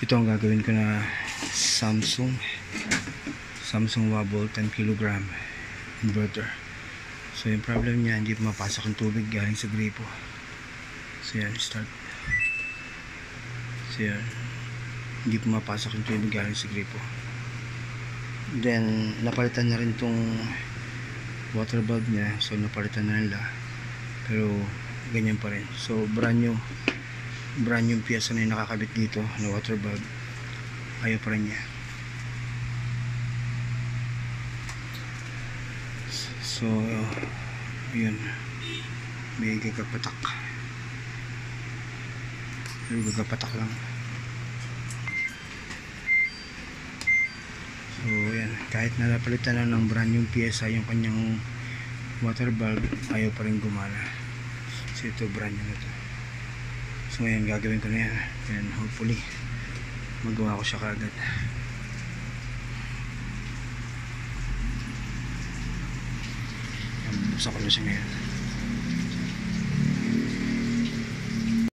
Ito ang gagawin ko na Samsung Wobble 10 kg inverter. So yung problem niya, hindi mapasok ang tubig galing sa gripo. So yan, start. So yan, hindi pumapasok ang tubig galing sa gripo. Then napalitan na rin tong water bulb niya. So napalitan na nila, pero ganyan pa rin. So brand new piyesa na yung nakakabit dito na water bulb, ayaw pa rin niya. So yun, may gagapatak lang. So yan, kahit napalitan na ng brand new piyesa yung kanyang water bulb, ayaw pa rin gumana. So ito, brand new na to. So ngayon gagawin ko na yan, and hopefully magawa ko siya kaagad. Buksan ko na siya ngayon.